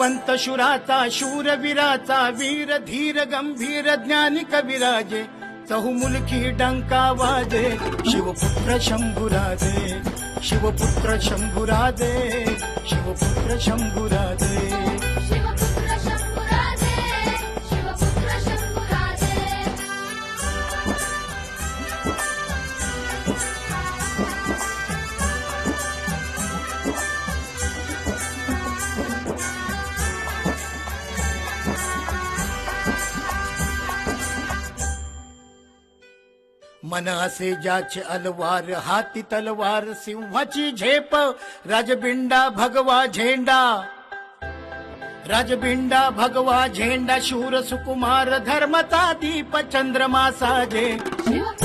बलवंत शुराचा शूरवीराचा वीर धीर गंभीर ज्ञानी कविराजे चहुमुलकी डंका वाजे शिवपुत्र शंभुराजे शिवपुत्र शंभुराजे शिवपुत्र शंभुराजे शिवपुत्र शंभुराजे शिवपुत्र शंभुराजे मन असे ज्याचे अलवार हाती तलवार सिंहाची झेप राजबिंडा भगवा झेंडा राजबिंडा भगवा झेंडा शूर सुकुमार धर्मचा दीप चंद्रमा साजे शिवपुत्र